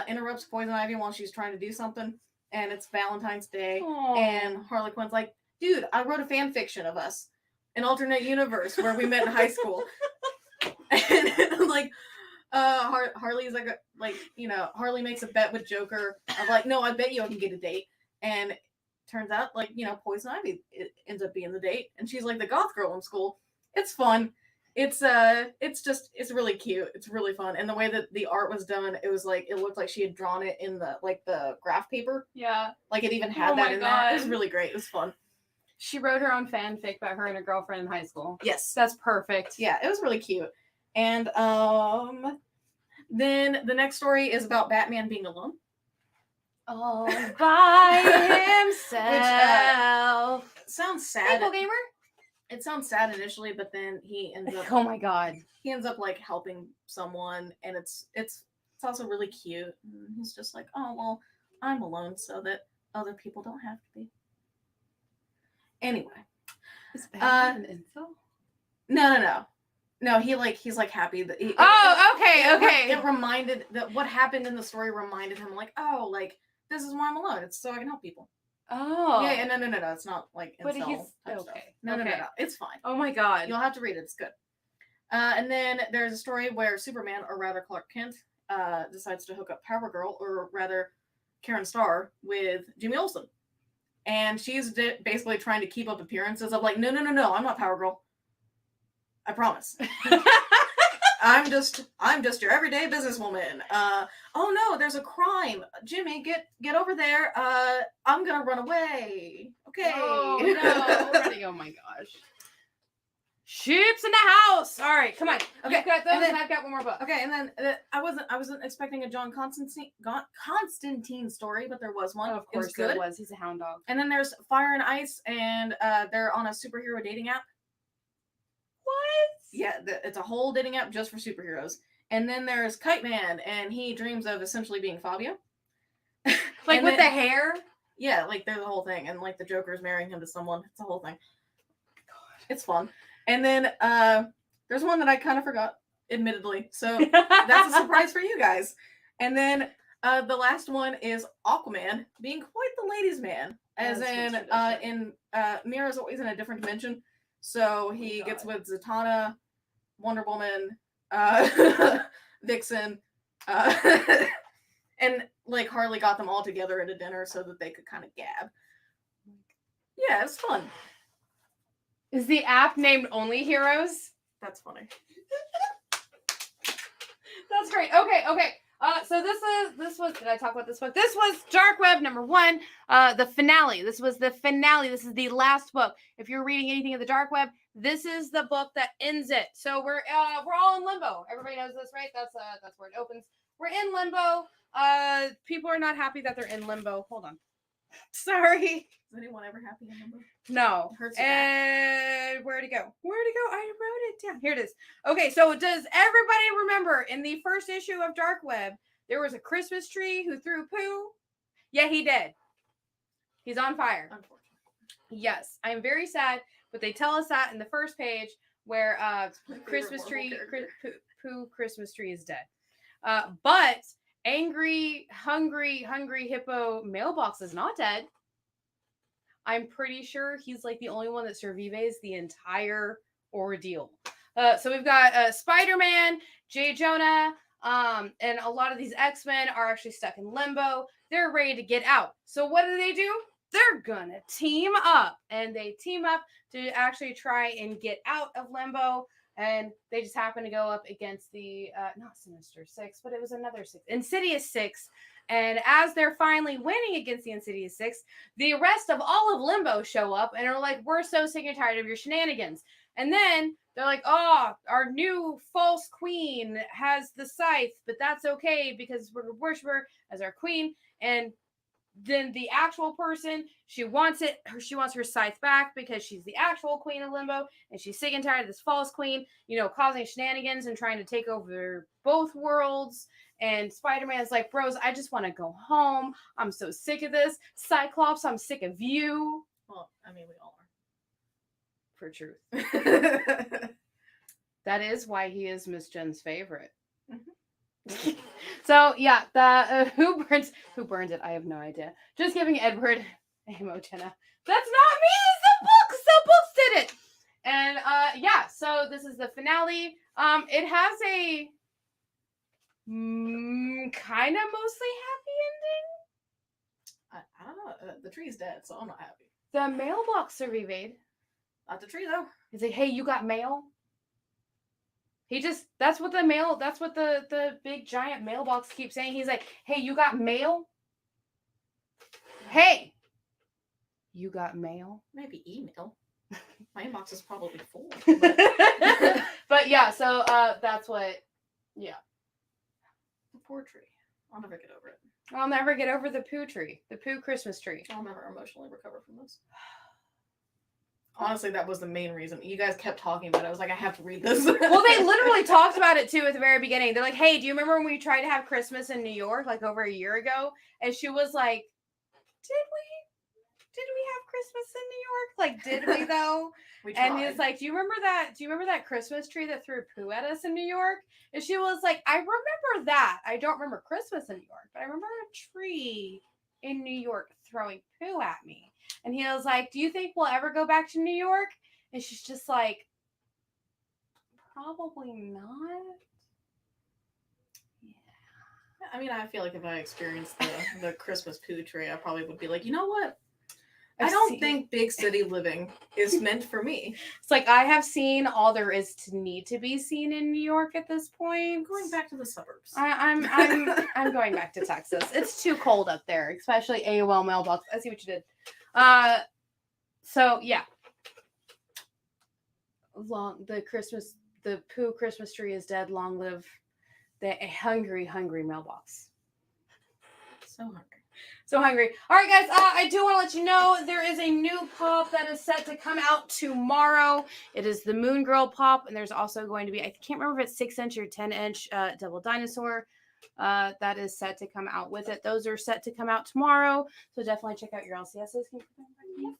interrupts Poison Ivy while she's trying to do something, and it's Valentine's Day.
Aww.
And Harley Quinn's like, dude, I wrote a fan fiction of us, an alternate universe where we met in high school. And like, Harley's Harley makes a bet with Joker of like, no, I bet you I can get a date. And turns out, like, Poison Ivy ends up being the date, and she's like the goth girl in school. It's fun. It's really cute. It's really fun. And the way that the art was done, it was like, it looked like she had drawn it in the graph paper.
Yeah.
Like it even had that in there. It was really great. It was fun.
She wrote her own fanfic about her and her girlfriend in high school.
Yes.
That's perfect.
Yeah, it was really cute. And then the next story is about Batman being alone.
All by himself.
Which sounds sad.
Hey, Gamer.
It sounds sad initially, but then he ends up.
Oh my god.
He ends up like helping someone, and it's also really cute. And he's just like, oh well, I'm alone so that other people don't have to be. Anyway.
Is Batman an incel?
No, he's like happy that he.
Okay.
It reminded that what happened in the story reminded him like, oh, like this is why I'm alone. It's so I can help people.
Oh.
Yeah, no. It's not like
but
incel
he's
type
okay.
stuff. No. It's fine.
Oh my god.
You'll have to read it. It's good. And then there's a story where Superman, or rather Clark Kent, decides to hook up Power Girl, or rather Karen Starr, with Jimmy Olsen. And she's basically trying to keep up appearances of like, no, I'm not Power Girl. I promise. I'm just your everyday businesswoman. Oh no, there's a crime. Jimmy, get over there. I'm gonna run away. Okay.
Oh no, already. Oh my gosh. Sheep's in the house. All right, come on. Okay, got those, and I've got one more book.
Okay, and then I wasn't expecting a John Constantine story, but there was one.
Of course, there was. He's a hound dog.
And then there's Fire and Ice, and they're on a superhero dating app.
What?
Yeah, it's a whole dating app just for superheroes. And then there's Kite Man, and he dreams of essentially being Fabio.
Like with the hair?
Yeah, like there's a whole thing. And like the Joker's marrying him to someone. It's a whole thing. God. It's fun. And then there's one that I kind of forgot, admittedly. So that's a surprise for you guys. And then the last one is Aquaman being quite the ladies' man. As in Mira's always in a different dimension. So he gets with Zatanna, Wonder Woman, Vixen, and like Harley got them all together at a dinner so that they could kind of gab. Yeah, it's fun.
Is the app named Only Heroes?
That's funny.
That's great. Okay. So this was. Did I talk about this book? This was Dark Web #1, the finale. This was the finale. This is the last book. If you're reading anything in the Dark Web, this is the book that ends it. So we're all in limbo. Everybody knows this, right? That's where it opens. We're in limbo. People are not happy that they're in limbo. Hold on. Sorry.
Is anyone ever happy in limbo?
No. And where'd it go? I wrote it down. Here it is. Okay, so does everybody remember in the first issue of Dark Web, there was a Christmas tree who threw poo? Yeah, he did. He's on fire.
Unfortunately.
Yes, I'm very sad, but they tell us that in the first page where Christmas tree is dead. But angry, hungry hippo mailbox is not dead. I'm pretty sure he's like the only one that survives the entire ordeal. So we've got Spider-Man, J. Jonah, and a lot of these X-Men are actually stuck in limbo. They're ready to get out. So what do? They're gonna team up, and they team up to actually try and get out of limbo. And they just happened to go up against the, not Sinister Six, but it was another six, Insidious Six. And as they're finally winning against the Insidious Six, the rest of all of Limbo show up and are like, we're so sick and tired of your shenanigans. And then they're like, oh, our new false queen has the scythe, but that's okay because we're going to worship her as our queen. And then the actual person, she wants her scythe back because she's the actual queen of Limbo, and she's sick and tired of this false queen, causing shenanigans and trying to take over both worlds. And Spider-Man's like, bros, I just want to go home. I'm so sick of this. Cyclops, I'm sick of you.
Well, I mean, we all are.
For truth. That is why he is Miss Jen's favorite. Mm-hmm. So yeah, the who burns it? I have no idea. Just giving Edward ammo, Jenna. That's not me. It's the books. The books did it. And yeah, so this is the finale. It has a kind of mostly happy ending.
I don't know. The tree's dead, so I'm not happy.
The mailbox are reviewed.
Not the tree though.
He's like, hey, you got mail? That's what the big giant mailbox keeps saying. He's like, hey, you got mail? Hey, you got mail?
Maybe email. My inbox is probably full.
But yeah, so that's what, yeah.
The poor tree. I'll never get over it.
I'll never get over the poo tree. The poo Christmas tree.
I'll never emotionally recover from this. Honestly, that was the main reason. You guys kept talking about it. I was like, I have to read this.
Well, they literally talked about it, too, at the very beginning. They're like, hey, do you remember when we tried to have Christmas in New York, like, over a year ago? And she was like, did we have Christmas in New York? Like, did we, though?
We tried.
And he was like, do you remember that Christmas tree that threw poo at us in New York? And she was like, I remember that. I don't remember Christmas in New York, but I remember a tree in New York throwing poo at me. And he was like, do you think we'll ever go back to New York? And she's just like, probably not. Yeah.
I mean, I feel like if I experienced the Christmas poo tree, I probably would be like, you know what? I don't think big city living is meant for me.
It's like, I have seen all there is to need to be seen in New York at this point.
I'm going back to the suburbs.
I'm going back to Texas. It's too cold up there, especially AOL mailbox. I see what you did. So yeah. The poo Christmas tree is dead. Long live the hungry mailbox. So hungry. All right, guys. I do want to let you know there is a new pop that is set to come out tomorrow. It is the Moon Girl pop, and there's also going to be, I can't remember if it's 6-inch or 10-inch Devil Dinosaur that is set to come out with it. Those are set to come out tomorrow, so definitely check out your LCSs.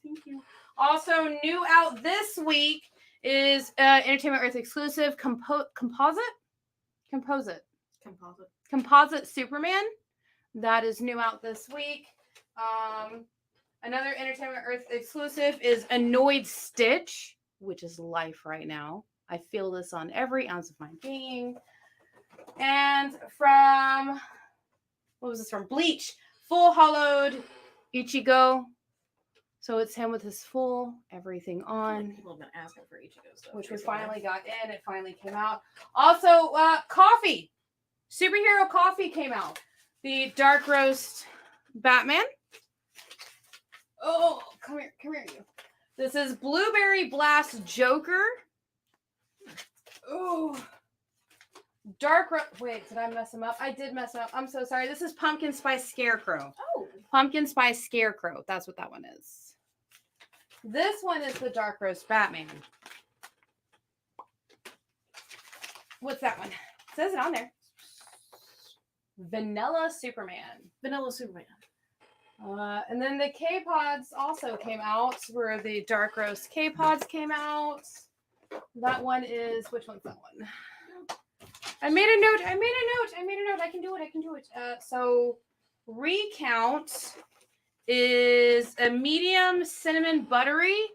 Thank you. Also, new out this week is Entertainment Earth exclusive Composite Superman. That is new out this week. Another Entertainment Earth exclusive is Annoyed Stitch, which is life right now. I feel this on every ounce of my being. And from, what was this from? Bleach, Full Hollowed Ichigo. So it's him with his full everything on.
People have been asking for Ichigo stuff.
Which we finally got in. It finally came out. Also, coffee. Superhero coffee came out. The Dark Roast Batman. Oh, come here, you. This is Blueberry Blast Joker. Oh. Wait, did I mess him up? I did mess him up. I'm so sorry. This is Pumpkin Spice Scarecrow.
Oh.
Pumpkin Spice Scarecrow. That's what that one is. This one is the Dark Roast Batman. What's that one? It says it on there. Vanilla Superman. And then the K-Pods also came out, where the Dark Roast K-Pods came out. That one is, which one's that one? I made a note. I can do it. So Recount is a medium cinnamon buttery.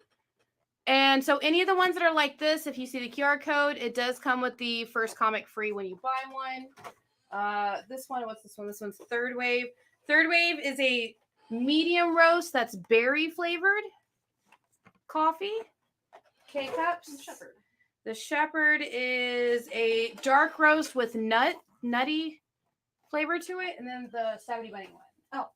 And so any of the ones that are like this, if you see the QR code, it does come with the first comic free when you buy one. This one, what's this one? This one's Third Wave. Third Wave is a medium roast that's berry flavored coffee. K-Cups. The shepherd is a dark roast with nutty flavor to it, and then the Stabity Bunny one. Oh,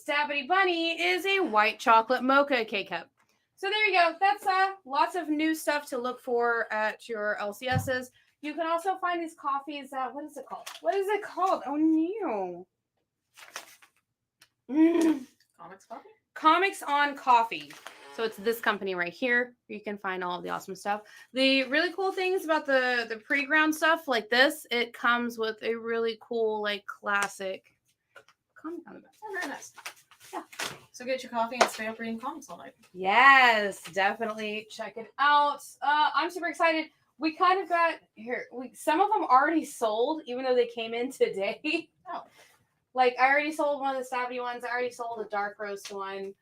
Stabity Bunny is a white chocolate mocha K-cup. So there you go. That's lots of new stuff to look for at your LCSs. You can also find these coffees. What is it called? What is it called? Oh no.
Comics coffee?
Comics on Coffee. So it's this company right here. You can find all of the awesome stuff. The really cool things about the pre-ground stuff like this, it comes with a really cool, like, classic comic on the back.
Oh, very nice.
Yeah.
So get your coffee and stay up reading comics all night.
Yes, definitely check it out. I'm super excited. We kind of got here. Some of them already sold, even though they came in today.
Oh.
Like, I already sold one of the Stabby ones. I already sold a dark roast one.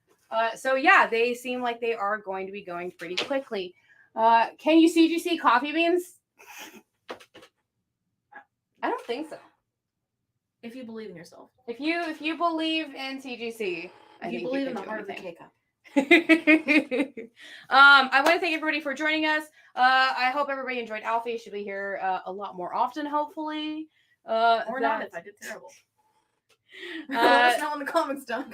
So yeah, they seem like they are going to be going pretty quickly. Can you CGC coffee beans? I don't think so.
If you believe in yourself.
If you believe in CGC,
If you believe in the heart of the K-cup.
I want to thank everybody for joining us. I hope everybody enjoyed Alfie. Should be here a lot more often, hopefully.
Or not if I did terrible. Let us know in the comments down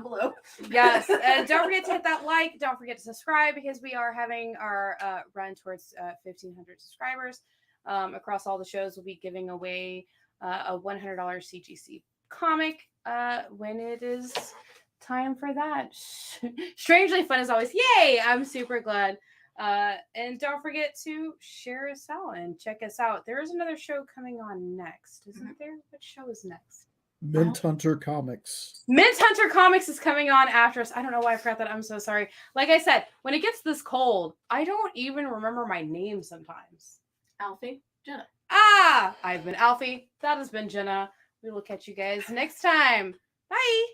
below.
Yes, and don't forget to hit that like. Don't forget to subscribe because we are having our run towards 1,500 subscribers. Across all the shows, we'll be giving away a $100 CGC comic when it is time for that. Strangely fun as always. Yay! I'm super glad. And don't forget to share us out and check us out. There is another show coming on next, isn't there? What show is next?
Mint Hunter Comics.
Mint Hunter Comics is coming on after us. I don't know why I forgot that. I'm so sorry. Like I said, when it gets this cold, I don't even remember my name sometimes.
Alfie, Jenna.
I've been Alfie. That has been Jenna. We will catch you guys next time. Bye.